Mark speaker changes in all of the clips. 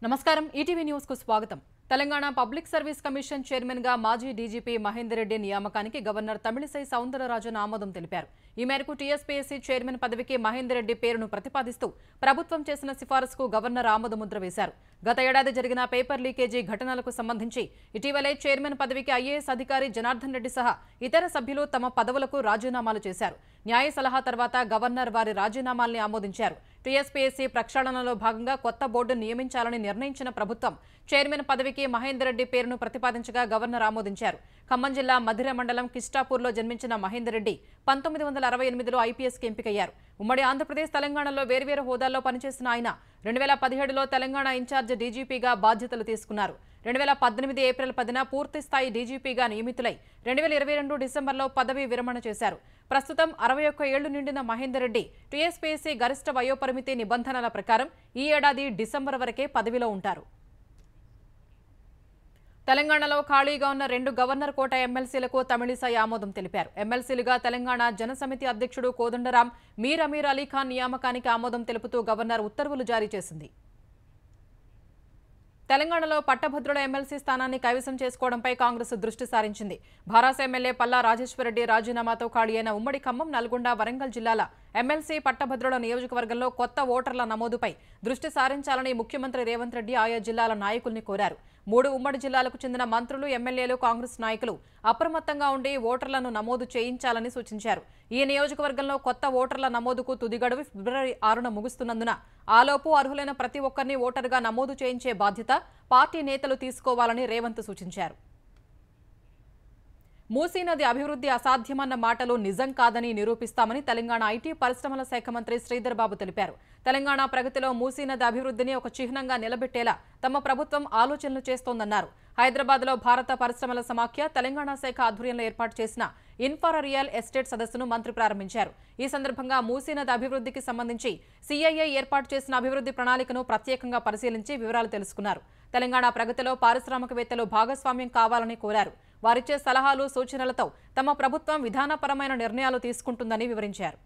Speaker 1: నమస్కారం ETV news కు స్వాగతం। Telangana public service commission chairman గా మాజీ డీజీపీ మహేందర్ రెడ్డి నియామకానికి గవర్నర్ తమిళిసై సౌందరరాజన్ ఆమోదం తెలిపారు। ఈ మేరకు టీఎస్పీఎస్సీ చైర్మన్ పదవికి మహేందర్ రెడ్డి పేరును ప్రతిపాదిస్తూ ప్రభుత్వం చేసిన సిఫారసుకు గవర్నర్ ఆమోదముద్ర వేశారు। గత ఏడాది జరిగిన పేపర్ లీకేజీ ఘటనలకు సంబంధించి ఇటీవలే చైర్మన్ పదవికి ఐఏఎస్ అధికారి జనార్దన్ రెడ్డి సహా ఇతర సభ్యులు తమ పదవులకు రాజీనామాలు చేశారు। న్యాయ సలహా తర్వాత గవర్నర్ వారి రాజీనామాల్ని ఆమోదించారు। టీఎస్పీఎస్సీ ప్రక్షాళనలో భాగంగా కొత్త బోర్డు నియమించాలని నిర్ణయించిన ప్రభుత్వం చైర్మన్ పదవికి మహేందర్ రెడ్డి పేరును ప్రతిపాదించగా గవర్నర్ ఆమోదించారు। ఖమ్మం జిల్లా మధిర మండలం కిష్టాపూర్లో జన్మించిన మహేందర్ రెడ్డి 1968లో ఐపీఎస్కి ఎంపికయ్యారు। ఉమ్మడి ఆంధ్రప్రదేశ్ తెలంగాణలో వేర్వేరు హోదాల్లో పనిచేసిన ఆయన 2017లో తెలంగాణ ఇన్ఛార్జ్ డీజీపీగా బాధ్యతలు తీసుకున్నారు। 2018 ఏప్రిల్ 10న పూర్తి స్థాయి డీజీపీగా నియమితులై 2022 డిసెంబర్లో పదవీ విరమణ చేశారు। ప్రస్తుతం 61 ఏళ్లు నిండిన మహేందర్ రెడ్డి టీఎస్పీఎస్సీ గరిష్ట వయోపరిమితి నిబంధనల ప్రకారం ఈ ఏడాది డిసెంబర్ వరకే పదవిలో ఉంటారు। తెలంగాణలో ఖాళీగా ఉన్న 2 గవర్నర్ కోట ఎమ్మెల్సీలకు తమిళిసై ఆమోదం తెలిపారు। ఎమ్మెల్సీలుగా తెలంగాణ జనసమితి అధ్యక్షుడు కోదండరాం, మీర్ అమీర్ అలీఖాన్ నియామకానికి ఆమోదం తెలుపుతూ గవర్నర్ ఉత్తర్వులు జారీ చేసింది। తెలంగాణలో పట్టభద్రుల ఎమ్మెల్సీ స్థానాన్ని కైవసం చేసుకోవడంపై కాంగ్రెస్ దృష్టి సారించింది। భారాస ఎమ్మెల్యే పల్లా రాజేశ్వరరెడ్డి రాజీనామాతో ఖాళీ అయిన ఉమ్మడి ఖమ్మం, నల్గొండ, వరంగల్ జిల్లాల ఎమ్మెల్సీ పట్టభద్రుల నియోజకవర్గంలో కొత్త ఓటర్ల నమోదుపై దృష్టి సారించాలని ముఖ్యమంత్రి రేవంత్ రెడ్డి ఆయా జిల్లాల నాయకుల్ని కోరారు। 3 ఉమ్మడి జిల్లాలకు చెందిన మంత్రులు, ఎమ్మెల్యేలు, కాంగ్రెస్ నాయకులు అప్రమత్తంగా ఉండి ఓటర్లను నమోదు చేయించాలని సూచించారు। ఈ నియోజకవర్గంలో కొత్త ఓటర్ల నమోదుకు తుది గడువు ఫిబ్రవరి 6న ముగుస్తున్నందున ఆలోపు అర్హులైన ప్రతి ఒక్కరిని ఓటరుగా నమోదు చేయించే బాధ్యత పార్టీ నేతలు తీసుకోవాలని రేవంత్ సూచించారు। మూసీ నది అభివృద్ధి అసాధ్యమన్న మాటలు నిజం కాదని నిరూపిస్తామని తెలంగాణ ఐటీ పరిశ్రమల శాఖ మంత్రి శ్రీధర్ బాబు తెలిపారు। తెలంగాణ ప్రగతిలో మూసీ నది అభివృద్ధిని ఒక చిహ్నంగా నిలబెట్టేలా తమ ప్రభుత్వం ఆలోచనలు చేస్తోందన్నారు। హైదరాబాద్లో భారత పరిశ్రమల సమాఖ్య తెలంగాణ శాఖ ఆధ్వర్యంలో ఏర్పాటు చేసిన ఇన్ఫ్రా రియల్ ఎస్టేట్ సదస్సును మంత్రి ప్రారంభించారు। ఈ సందర్భంగా మూసీ నది అభివృద్ధికి సంబంధించి సిఐఐ ఏర్పాటు చేసిన అభివృద్ధి ప్రణాళికను ప్రత్యేకంగా పరిశీలించి వివరాలు తెలుసుకున్నారు। తెలంగాణ ప్రగతిలో పారిశ్రామికవేత్తలు భాగస్వామ్యం కావాలని కోరారు। వారిచ్చే సలహాలు, సూచనలతో తమ ప్రభుత్వం విధానపరమైన నిర్ణయాలు తీసుకుంటుందని వివరించారు।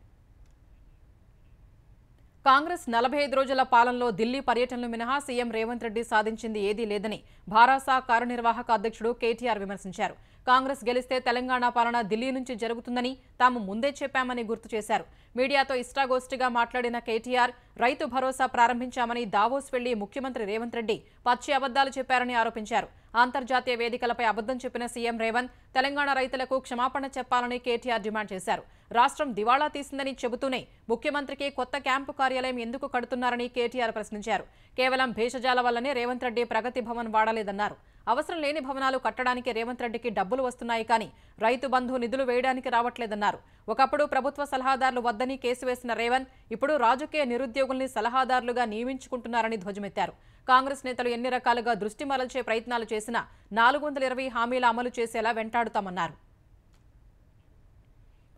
Speaker 1: కాంగ్రెస్ 45 రోజుల పాలనలో ఢిల్లీ పర్యటనలు మినహా సీఎం రేవంత్ రెడ్డి సాధించింది ఏదీ లేదని భారాస కార్యనిర్వాహక అధ్యక్షుడు కేటీఆర్ విమర్శించారు। కాంగ్రెస్ గెలిస్తే తెలంగాణ పాలన ఢిల్లీ నుంచి జరుగుతుందని తాము ముందే చెప్పామని గుర్తు చేశారు। మీడియాతో ఇష్టాగోష్ఠిగా మాట్లాడిన కేటీఆర్ రైతు భరోసా ప్రారంభించామని దావోస్ వెళ్లి ముఖ్యమంత్రి రేవంత్ రెడ్డి పచ్చి అబద్దాలు చెప్పారని ఆరోపించారు। అంతర్జాతీయ వేదికలపై అబద్దం చెప్పిన సీఎం రేవంత్ తెలంగాణ రైతులకు క్షమాపణ చెప్పాలని కేటీఆర్ డిమాండ్ చేశారు। రాష్ట్రం దివాళా తీసిందని చెబుతూనే ముఖ్యమంత్రికి కొత్త క్యాంపు కార్యాలయం ఎందుకు కడుతున్నారని కేటీఆర్ ప్రశ్నించారు। కేవలం భేషజాల వల్లనే రేవంత్ రెడ్డి ప్రగతి భవన్ వాడలేదన్నారు। అవసరం లేని భవనాలు కట్టడానికి రేవంత్ రెడ్డికి డబ్బులు వస్తున్నాయి కానీ రైతు బంధు నిధులు వేయడానికి రావట్లేదన్నారు। ఒకప్పుడు ప్రభుత్వ సలహాదారులు వద్దని కేసు వేసిన రేవంత్ ఇప్పుడు రాజకీయ నిరుద్యోగుల్ని సలహాదారులుగా నియమించుకుంటున్నారని ధ్వజమెత్తారు। కాంగ్రెస్ నేతలు ఎన్ని రకాలుగా దృష్టి మరల్చే ప్రయత్నాలు చేసినా 420 హామీల అమలు చేసేలా వెంటాడుతామన్నారు।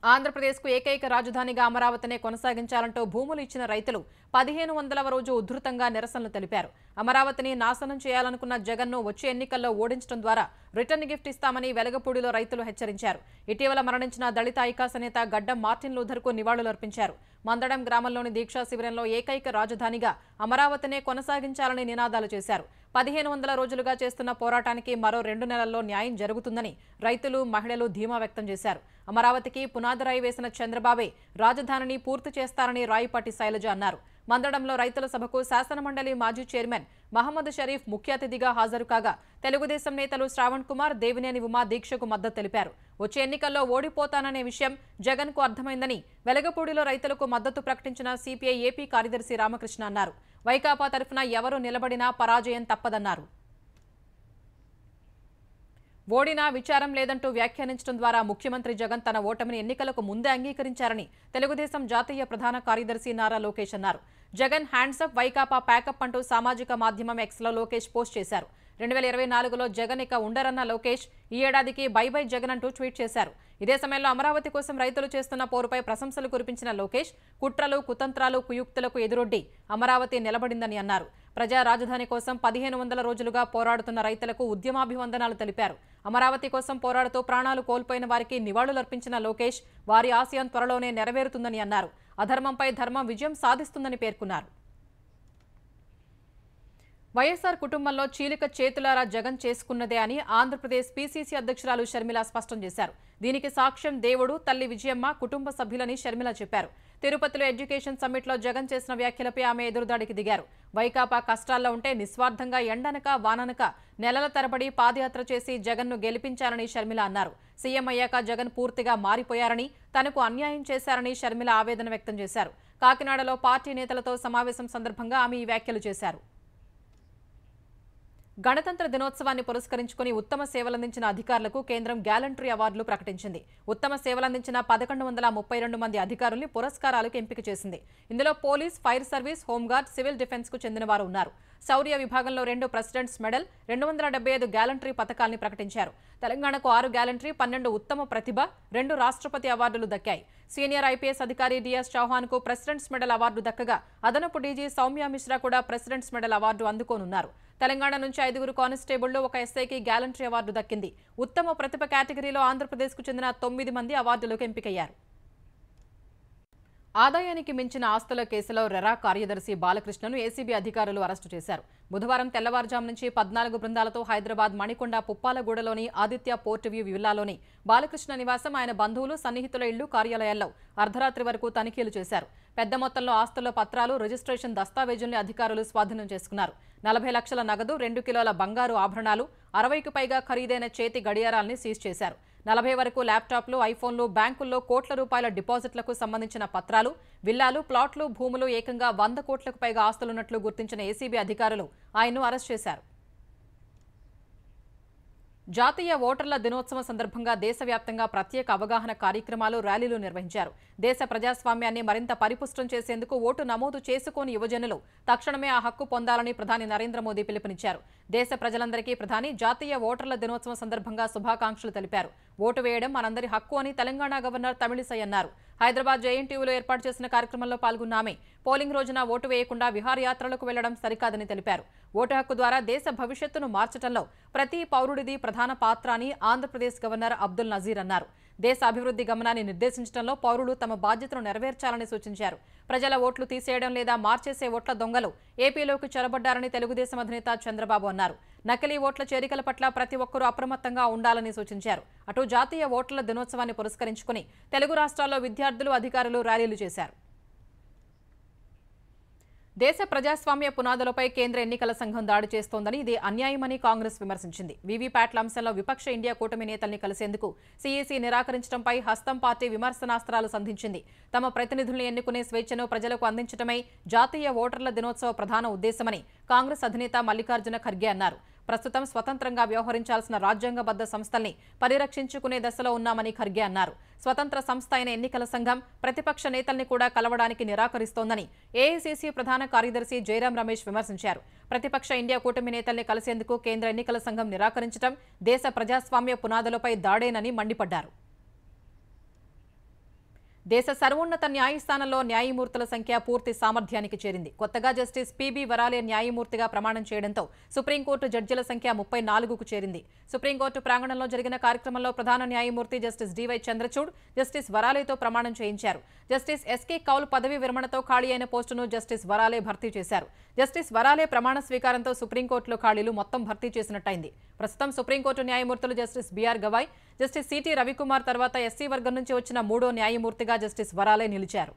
Speaker 1: ఆంధ్రప్రదేశ్కు ఏకైక రాజధానిగా అమరావతినే కొనసాగించాలంటూ భూములు ఇచ్చిన రైతులు 1500వ రోజు ఉధృతంగా నిరసనలు తెలిపారు। అమరావతిని నాశనం చేయాలనుకున్న జగన్ను వచ్చే ఎన్నికల్లో ఓడించడం ద్వారా రిటర్న్ గిఫ్ట్ ఇస్తామని వెలగపూడిలో రైతులు హెచ్చరించారు। ఇటీవల మరణించిన దళిత ఐకాస నేత గడ్డం మార్టిన్ లూథర్కు నివాళులర్పించారు। మందడం గ్రామంలోని దీక్షా శిబిరంలో ఏకైక రాజధానిగా అమరావతినే కొనసాగించాలని నినాదాలు చేశారు। 1500 రోజులుగా చేస్తున్న పోరాటానికి మరో 2 నెలల్లో న్యాయం జరుగుతుందని రైతులు, మహిళలు ధీమా వ్యక్తం చేశారు। అమరావతికి పునాదిరాయి వేసిన చంద్రబాబే రాజధానిని పూర్తి చేస్తారని రాయిపాటి శైలజ అన్నారు। మందడంలో రైతుల సభకు శాసనమండలి మాజీ చైర్మన్ మహమ్మద్ షరీఫ్ ముఖ్య అతిథిగా హాజరు కాగా తెలుగుదేశం నేతలు శ్రావణ్ కుమార్, దేవినేని ఉమా దీక్షకు మద్దతు తెలిపారు। వచ్చే ఎన్నికల్లో ఓడిపోతాననే విషయం జగన్ కు అర్థమైందని వెలగపూడిలో రైతులకు మద్దతు ప్రకటించిన సిపిఐ ఏపీ కార్యదర్శి రామకృష్ణ అన్నారు। వైకాపా తరఫున ఎవరు నిలబడినా పరాజయం తప్పదన్నారు। ఓడినా విచారం లేదంటూ వ్యాఖ్యానించడం ద్వారా ముఖ్యమంత్రి జగన్ తన ఓటమిని ఎన్నికలకు ముందే అంగీకరించారని తెలుగుదేశం జాతీయ ప్రధాన కార్యదర్శి నారా లోకేష్ అన్నారు। జగన్ హ్యాండ్సప్, వైకాపా ప్యాకప్ అంటూ సామాజిక మాధ్యమం ఎక్స్లో లోకేష్ పోస్ట్ చేశారు। 2024లో జగన్ ఇక ఉండరన్న లోకేష్ ఈ ఏడాదికి బై బై జగన్ అంటూ ట్వీట్ చేశారు। ఇదే సమయంలో అమరావతి కోసం రైతులు చేస్తున్న పోరుపై ప్రశంసలు కురిపించిన లోకేష్ కుట్రలు, కుతంత్రాలు, కుయుక్తులకు ఎదురొడ్డి అమరావతి నిలబడిందని అన్నారు। ప్రజా రాజధాని కోసం 1500 రోజులుగా పోరాడుతున్న రైతులకు ఉద్యమాభివందనాలు తెలిపారు। అమరావతి కోసం పోరాడుతూ ప్రాణాలు కోల్పోయిన వారికి నివాళులర్పించిన లోకేష్ వారి ఆశయం త్వరలోనే నెరవేరుతుందని అన్నారు। అధర్మంపై ధర్మం విజయం సాధిస్తుందని పేర్కొన్నారు। వైఎస్ఆర్ కుటుంబంలో చీలిక చేతులారా జగన్ చేసుకున్నదే అని ఆంధ్రప్రదేశ్ పీసీసీ అధ్యక్షురాలు షర్మిల స్పష్టం చేశారు. దీనికి సాక్ష్యం దేవుడు, తల్లి విజయమ్మ, కుటుంబ సభ్యులని షర్మిల చెప్పారు. తిరుపతిలో ఎడ్యుకేషన్ సమ్మిట్లో జగన్ చేసిన వ్యాఖ్యలపై ఆమె ఎదురుదాడికి దిగారు. వైకాపా కష్టాల్లో ఉంటే నిస్వార్థంగా ఎండనక వాననక నెలల తరబడి పాదయాత్ర చేసి జగన్ను గెలిపించారని షర్మిల అన్నారు. సీఎం అయ్యాక జగన్ పూర్తిగా మారిపోయారని, తనకు అన్యాయం చేశారని షర్మిల ఆవేదన వ్యక్తం చేశారు. కాకినాడలో పార్టీ నేతలతో సమావేశం సందర్భంగా ఆమె ఈ వ్యాఖ్యలు చేశారు. గణతంత్ర దినోత్సవాన్ని పురస్కరించుకుని ఉత్తమ సేవలందించిన అధికారులకు కేంద్రం గ్యాలంటరీ అవార్డులు ప్రకటించింది. ఉత్తమ సేవలందించిన 1132 మంది అధికారుల్ని పురస్కారాలకు ఎంపిక చేసింది. ఇందులో police, fire service, home guard, civil defence కు చెందిన వారు ఉన్నారు. శౌర్య విభాగంలో 2 ప్రెసిడెంట్స్ మెడల్, 275 గ్యాలంటరీ పథకాల్ని ప్రకటించారు. తెలంగాణకు 6 గ్యాలంటరీ, 12 ఉత్తమ ప్రతిభ, 2 రాష్ట్రపతి అవార్డులు దక్కాయి. సీనియర్ ఐపీఎస్ అధికారి డిఎస్ చౌహాన్ కు ప్రెసిడెంట్స్ మెడల్ అవార్డు దక్కగా అదనపు డీజీ సౌమ్య మిశ్రా కూడా ప్రెసిడెంట్స్ మెడల్ అవార్డు అందుకోనున్నారు. తెలంగాణ నుంచి 5 కానిస్టేబుళ్లు, 1 ఎస్ఐకి గ్యాలంటరీ అవార్డు దక్కింది. ఉత్తమ ప్రతిభ కేటగిరీలో ఆంధ్రప్రదేశ్కు చెందిన 9 మంది అవార్డులకు ఎంపికయ్యారు. ఆదాయానికి మించిన ఆస్తుల కేసులో రెరా కార్యదర్శి బాలకృష్ణను ఏసీబీ అధికారులు అరెస్టు చేశారు. బుధవారం తెల్లవారుజాము నుంచి 14 బృందాలతో హైదరాబాద్ మణికొండ పుప్పాలగూడలోని ఆదిత్య పోర్ట్ వ్యూ విల్లాలోని బాలకృష్ణ నివాసం, ఆయన బంధువులు, సన్నిహితుల ఇళ్లు, కార్యాలయాల్లో అర్ధరాత్రి వరకు తనిఖీలు చేశారు. పెద్ద మొత్తంలో ఆస్తుల పత్రాలు, రిజిస్ట్రేషన్ దస్తావేజుల్ని అధికారులు స్వాధీనం చేసుకున్నారు. 40 లక్షల నగదు, 2 కిలోల బంగారు ఆభరణాలు, 60కి పైగా ఖరీదైన చేతి గడియారాల్ని సీజ్ చేశారు. 40 వరకు ల్యాప్టాప్లు, ఐఫోన్లు, బ్యాంకుల్లో కోట్ల రూపాయల డిపాజిట్లకు సంబంధించిన పత్రాలు, విల్లాలు, ప్లాట్లు, భూములు, ఏకంగా 100 కోట్లకు పైగా ఆస్తులున్నట్లు గుర్తించిన ఏసీబీ అధికారులు ఆయన్ను అరెస్ట్ చేశారు. జాతీయ ఓటర్ల దినోత్సవం సందర్భంగా దేశవ్యాప్తంగా ప్రత్యేక అవగాహన కార్యక్రమాలు, ర్యాలీలు నిర్వహించారు. దేశ ప్రజాస్వామ్యాన్ని మరింత పరిపుష్టం చేసేందుకు ఓటు నమోదు చేసుకోని యువజనులు తక్షణమే ఆ హక్కు పొందాలని ప్రధాని నరేంద్ర మోదీ పిలుపునిచ్చారు. దేశ ప్రజలందరికీ ప్రధాని జాతీయ ఓటర్ల దినోత్సవం సందర్భంగా శుభాకాంక్షలు తెలిపారు. ఓటు వేయడం మనందరి హక్కు అని తెలంగాణ గవర్నర్ తమిళిసై అన్నారు. హైదరాబాద్ జేఎన్టీయూలో ఏర్పాటు చేసిన కార్యక్రమంలో పాల్గొన్న ఆమె పోలింగ్ రోజున ఓటు వేయకుండా విహారయాత్రలకు వెళ్లడం సరికాదని తెలిపారు. ఓటు హక్కు ద్వారా దేశ భవిష్యత్తును మార్చడంలో ప్రతి పౌరుడిది ప్రధాన పాత్ర అని ఆంధ్రప్రదేశ్ గవర్నర్ అబ్దుల్ నజీర్ అన్నారు. దేశ అభివృద్ధి గమనాన్ని నిర్దేశించడంలో పౌరులు తమ బాధ్యతను నెరవేర్చాలని సూచించారు. ప్రజల ఓట్లు తీసేయడం లేదా మార్చేసే ఓట్ల దొంగలు ఏపీలోకి చొరబడ్డారని తెలుగుదేశం అధినేత చంద్రబాబు అన్నారు. నకిలీ ఓట్ల చేరికల పట్ల ప్రతి ఒక్కరూ అప్రమత్తంగా ఉండాలని సూచించారు. అటు జాతీయ ఓటర్ల దినోత్సవాన్ని పురస్కరించుకుని తెలుగు రాష్ట్రాల్లో విద్యార్థులు, అధికారులు ర్యాలీలు చేశారు. దేశ ప్రజాస్వామ్య పునాదులపై కేంద్ర ఎన్నికల సంఘం దాడి చేస్తోందని, ఇది అన్యాయమని కాంగ్రెస్ విమర్శించింది. వీవీప్యాట్ల అంశంలో విపక్ష ఇండియా కూటమి నేతల్ని కలిసేందుకు సీఈసీ నిరాకరించడంపై హస్తం పార్టీ విమర్శనాస్త్రాలు సంధించింది. తమ ప్రతినిధుల్ని ఎన్నుకునే స్వేచ్ఛను ప్రజలకు అందించడమే జాతీయ ఓటర్ల దినోత్సవ ప్రధాన ఉద్దేశమని కాంగ్రెస్ అధినేత మల్లికార్జున ఖర్గే అన్నారు. ప్రస్తుతం స్వతంత్రంగా వ్యవహరించాల్సిన రాజ్యాంగబద్ధ సంస్థల్ని పరిరక్షించుకునే దశలో ఉన్నామని ఖర్గే అన్నారు. స్వతంత్ర సంస్థ అయిన ఎన్నికల సంఘం ప్రతిపక్ష నేతల్ని కూడా కలవడానికి నిరాకరిస్తోందని ఏఐసీసీ ప్రధాన కార్యదర్శి జయరాం రమేష్ విమర్శించారు. ప్రతిపక్ష ఇండియా కూటమి నేతల్ని కలిసేందుకు కేంద్ర ఎన్నికల సంఘం నిరాకరించడం దేశ ప్రజాస్వామ్య పునాదులపై దాడేనని మండిపడ్డారు. దేశ సర్వోన్నత న్యాయస్థానంలో న్యాయమూర్తుల సంఖ్య పూర్తి సామర్థ్యానికి చేరింది. కొత్తగా జస్టిస్ పీబీ వరాలే న్యాయమూర్తిగా ప్రమాణం చేయడంతో సుప్రీంకోర్టు జడ్జిల సంఖ్య 34కు చేరింది. సుప్రీంకోర్టు ప్రాంగణంలో జరిగిన కార్యక్రమంలో ప్రధాన న్యాయమూర్తి జస్టిస్ డివై చంద్రచూడ్ జస్టిస్ వరాలేతో ప్రమాణం చేయించారు. జస్టిస్ ఎస్కే కౌల్ పదవి విరమణతో ఖాళీ అయిన పోస్టును జస్టిస్ వరాలే భర్తీ చేశారు. జస్టిస్ వరాలే ప్రమాణ స్వీకారంతో సుప్రీంకోర్టులో ఖాళీలు మొత్తం భర్తీ చేసినట్టయింది. ప్రస్తుతం సుప్రీంకోర్టు న్యాయమూర్తులు justice BR Gavai, justice CT Ravikumar తర్వాత ఎస్సీ వర్గం నుంచి వచ్చిన 3వ న్యాయమూర్తిగా జస్టిస్ వరాలే నిలిచారు.